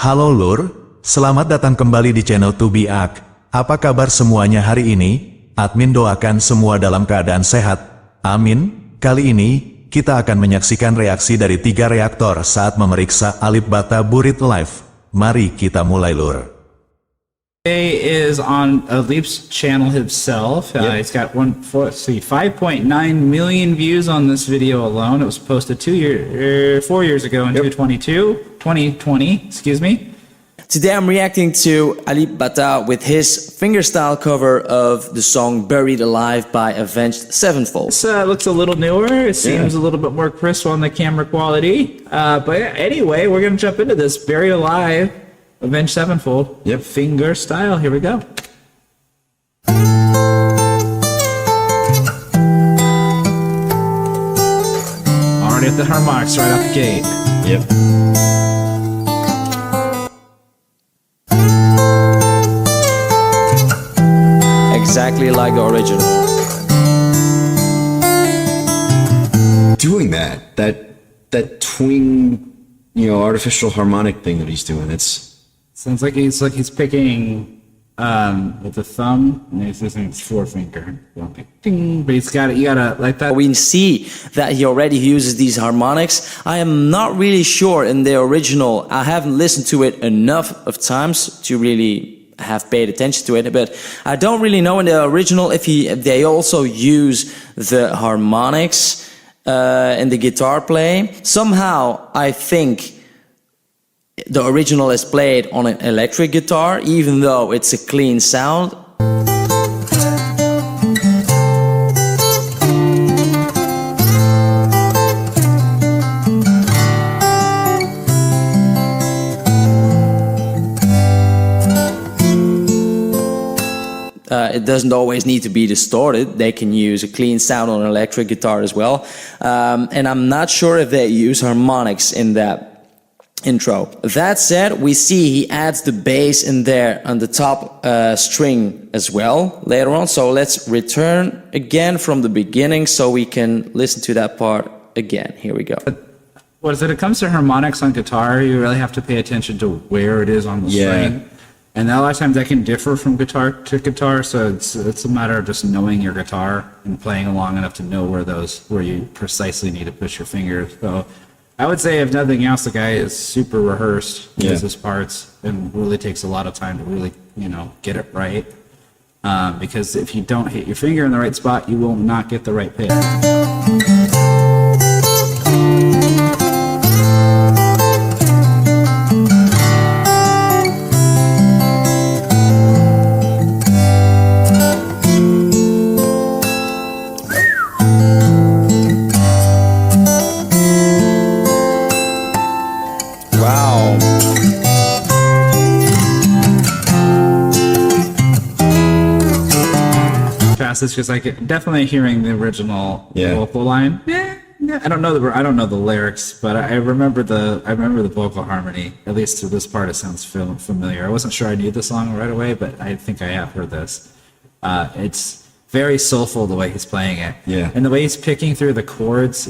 Halo Lur, selamat datang kembali di channel Tubiak. Apa kabar semuanya hari ini? Admin doakan semua dalam keadaan sehat. Amin. Kali ini, kita akan menyaksikan reaksi dari 3 reaktor saat memeriksa Alip Ba Ta Burit Live. Mari kita mulai Lur. Is on Alip's channel himself. He's got 5.9 million views on this video alone. It was posted 4 years ago in 2020, excuse me. Today I'm reacting to Alip Ba Ta with his fingerstyle cover of the song Buried Alive by Avenged Sevenfold. This looks a little newer. It seems a little bit more crisp on the camera quality. But anyway, we're going to jump into this. Buried Alive, Avenged Sevenfold. Finger style. Here we go. Already at the harmonics right out the gate. Exactly like the original. Doing that twing, artificial harmonic thing that he's doing. Sounds like he's picking with the thumb, and he's using his forefinger. Ding, but you gotta like that. We see that he already uses these harmonics. I am not really sure in the original. I haven't listened to it enough of times to really have paid attention to it, but I don't really know in the original if they also use the harmonics in the guitar play. Somehow I think the original is played on an electric guitar, even though it's a clean sound. It doesn't always need to be distorted. They can use a clean sound on an electric guitar as well. And I'm not sure if they use harmonics in that intro. That said, we see he adds the bass in there on the top string as well later on. So let's return again from the beginning so we can listen to that part again. Here we go. When it comes to harmonics on guitar, you really have to pay attention to where it is on the string. And a lot of times that can differ from guitar to guitar, so it's a matter of just knowing your guitar and playing along enough to know where you precisely need to push your fingers. So I would say, if nothing else, the guy is super rehearsed, knows his parts, and really takes a lot of time to really, get it right. Because if you don't hit your finger in the right spot, you will not get the right pitch. It's just like definitely hearing the original vocal line. I don't know the lyrics, but I remember the vocal harmony. At least to this part, it sounds familiar. I wasn't sure I knew the song right away, but I think I have heard this. It's very soulful the way he's playing it, and the way he's picking through the chords.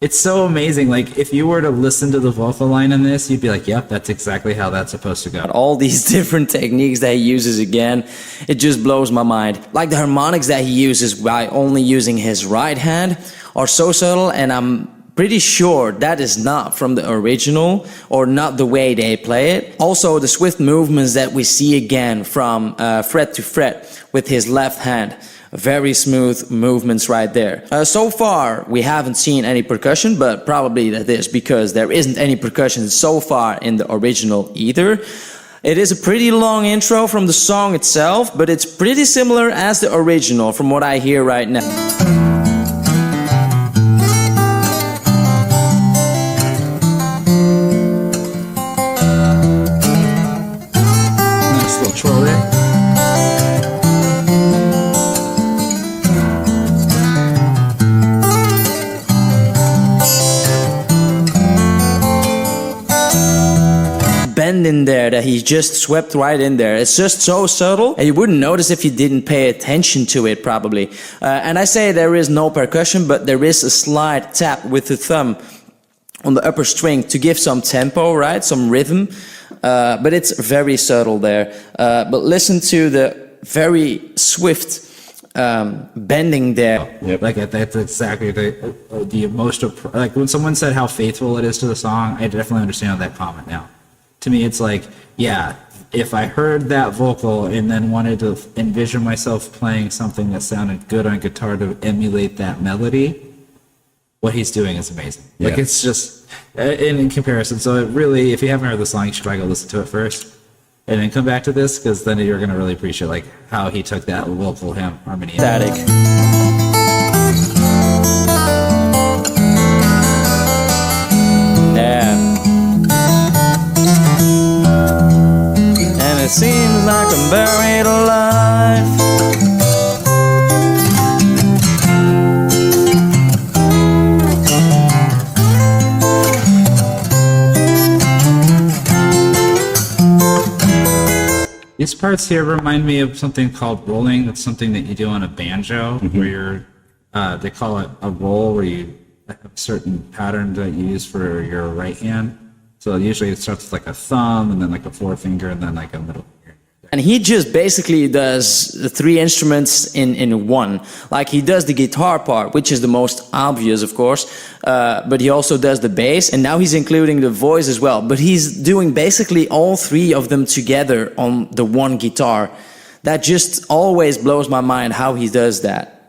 It's so amazing. Like, if you were to listen to the vocal line in this, you'd be like, yep, that's exactly how that's supposed to go. All these different techniques that he uses again, it just blows my mind. Like the harmonics that he uses by only using his right hand are so subtle, and I'm pretty sure that is not from the original or not the way they play it. Also, the swift movements that we see again from fret to fret with his left hand. Very smooth movements right there. So far, we haven't seen any percussion, but probably that is because there isn't any percussion so far in the original either. It is a pretty long intro from the song itself, but it's pretty similar as the original from what I hear right now. Nice little troll there. Bend in there that he just swept right in there. It's just so subtle, and you wouldn't notice if you didn't pay attention to it probably. And I say there is no percussion, but there is a slight tap with the thumb on the upper string to give some tempo, right? Some rhythm, but it's very subtle there. But listen to the very swift bending there. Yep. Like that's exactly the emotional. Like when someone said how faithful it is to the song, I definitely understand that comment now. To me, it's like, yeah, if I heard that vocal and then wanted to envision myself playing something that sounded good on guitar to emulate that melody, what he's doing is amazing. Yeah. Like it's just in comparison. So it really, if you haven't heard the song, you should probably go listen to it first, and then come back to this, because then you're gonna really appreciate like how he took that vocal harmony. Static. Yeah. And it seems like I'm buried alive. These parts here remind me of something called rolling. That's something that you do on a banjo, where you're, they call it a roll, where you have a certain pattern that you use for your right hand. So usually it starts with like a thumb, and then like a forefinger, and then like a middle finger. And he just basically does the three instruments in one. Like he does the guitar part, which is the most obvious, of course, but he also does the bass, and now he's including the voice as well. But he's doing basically all three of them together on the one guitar. That just always blows my mind how he does that.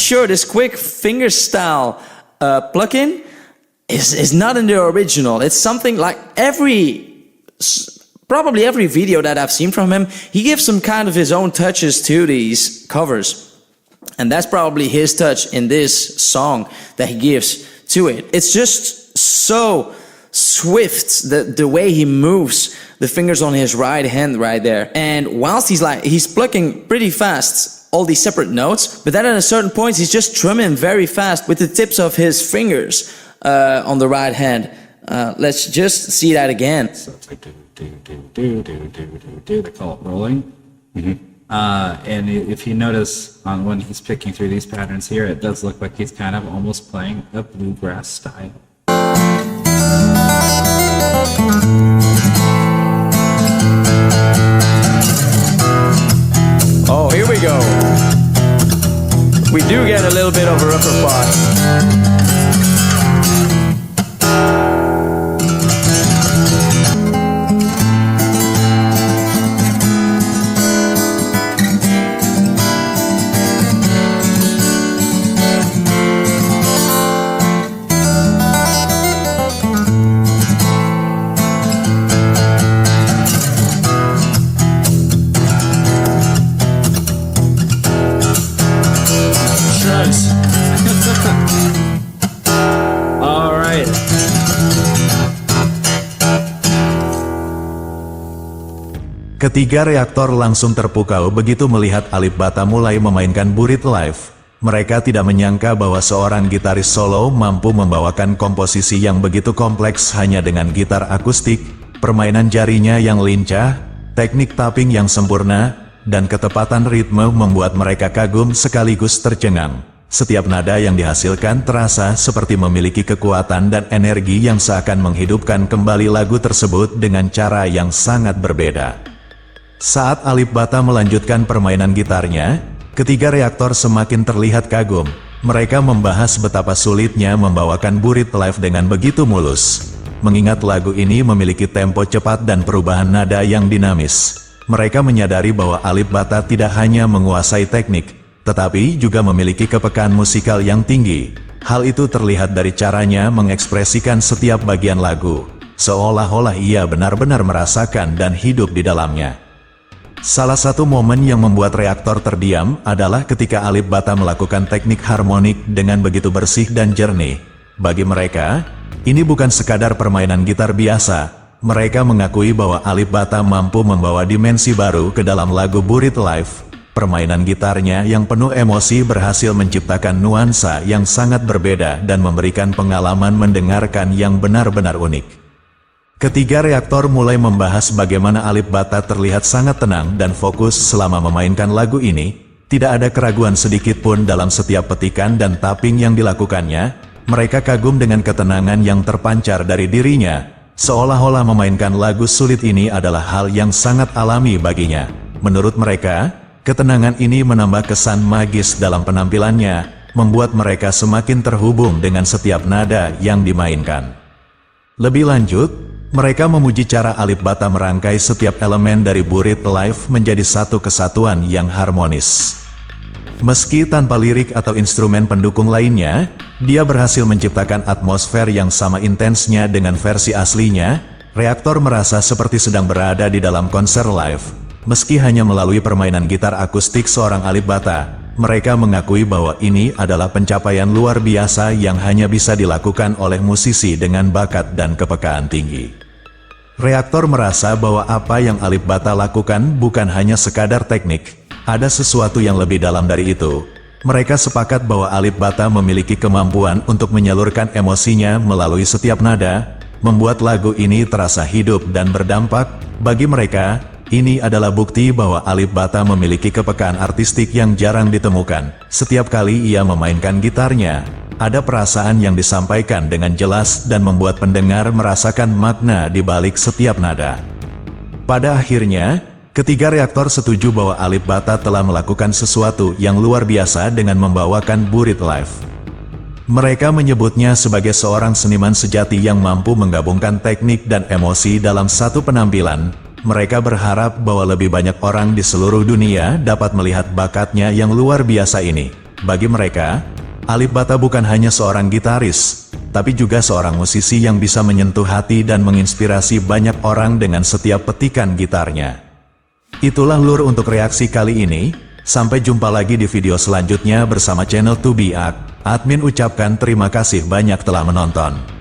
Sure, this quick fingerstyle plugin is not in the original. It's something like probably every video that I've seen from him, he gives some kind of his own touches to these covers. And that's probably his touch in this song that he gives to it. It's just so swift, the way he moves the fingers on his right hand right there. And whilst he's plucking pretty fast all these separate notes, but then at a certain point he's just strumming very fast with the tips of his fingers on the right hand. Let's just see that again. So it's like do. They call it rolling. And if you notice on when he's picking through these patterns here, it does look like he's kind of almost playing a bluegrass style. Oh, here we go. We do get a little bit of a rougher part. Ketiga reaktor langsung terpukau begitu melihat Alip Ba Ta mulai memainkan burit live. Mereka tidak menyangka bahwa seorang gitaris solo mampu membawakan komposisi yang begitu kompleks hanya dengan gitar akustik, permainan jarinya yang lincah, teknik tapping yang sempurna, dan ketepatan ritme membuat mereka kagum sekaligus tercengang. Setiap nada yang dihasilkan terasa seperti memiliki kekuatan dan energi yang seakan menghidupkan kembali lagu tersebut dengan cara yang sangat berbeda. Saat Alip Ba Ta melanjutkan permainan gitarnya, ketiga reaktor semakin terlihat kagum. Mereka membahas betapa sulitnya membawakan burit live dengan begitu mulus. Mengingat lagu ini memiliki tempo cepat dan perubahan nada yang dinamis. Mereka menyadari bahwa Alip Ba Ta tidak hanya menguasai teknik, tetapi juga memiliki kepekaan musikal yang tinggi. Hal itu terlihat dari caranya mengekspresikan setiap bagian lagu, seolah-olah ia benar-benar merasakan dan hidup di dalamnya. Salah satu momen yang membuat reaktor terdiam adalah ketika Alip Ba Ta melakukan teknik harmonik dengan begitu bersih dan jernih. Bagi mereka, ini bukan sekadar permainan gitar biasa. Mereka mengakui bahwa Alip Ba Ta mampu membawa dimensi baru ke dalam lagu burit live. permainan gitarnya yang penuh emosi berhasil menciptakan nuansa yang sangat berbeda dan memberikan pengalaman mendengarkan yang benar-benar unik. Ketiga reaktor mulai membahas bagaimana Alip Ba Ta terlihat sangat tenang dan fokus selama memainkan lagu ini. Tidak ada keraguan sedikit pun dalam setiap petikan dan tapping yang dilakukannya. Mereka kagum dengan ketenangan yang terpancar dari dirinya, seolah-olah memainkan lagu sulit ini adalah hal yang sangat alami baginya. Menurut mereka, ketenangan ini menambah kesan magis dalam penampilannya, membuat mereka semakin terhubung dengan setiap nada yang dimainkan. Lebih lanjut, mereka memuji cara Alip Ba Ta merangkai setiap elemen dari Burit Live menjadi satu kesatuan yang harmonis. Meski tanpa lirik atau instrumen pendukung lainnya, dia berhasil menciptakan atmosfer yang sama intensnya dengan versi aslinya. Reaktor merasa seperti sedang berada di dalam konser live. Meski hanya melalui permainan gitar akustik seorang Alip Ba Ta, mereka mengakui bahwa ini adalah pencapaian luar biasa yang hanya bisa dilakukan oleh musisi dengan bakat dan kepekaan tinggi. Reaktor merasa bahwa apa yang Alip Ba Ta lakukan bukan hanya sekadar teknik, ada sesuatu yang lebih dalam dari itu. Mereka sepakat bahwa Alip Ba Ta memiliki kemampuan untuk menyalurkan emosinya melalui setiap nada, membuat lagu ini terasa hidup dan berdampak. Bagi mereka, ini adalah bukti bahwa Alip Ba Ta memiliki kepekaan artistik yang jarang ditemukan. Setiap kali ia memainkan gitarnya, ada perasaan yang disampaikan dengan jelas dan membuat pendengar merasakan makna di balik setiap nada. Pada akhirnya, ketiga reaktor setuju bahwa Alip Ba Ta telah melakukan sesuatu yang luar biasa dengan membawakan Burit Live. Mereka menyebutnya sebagai seorang seniman sejati yang mampu menggabungkan teknik dan emosi dalam satu penampilan. Mereka berharap bahwa lebih banyak orang di seluruh dunia dapat melihat bakatnya yang luar biasa ini. Bagi mereka, Alip Ba Ta bukan hanya seorang gitaris, tapi juga seorang musisi yang bisa menyentuh hati dan menginspirasi banyak orang dengan setiap petikan gitarnya. Itulah lur untuk reaksi kali ini. Sampai jumpa lagi di video selanjutnya bersama channel 2BAK. Admin ucapkan terima kasih banyak telah menonton.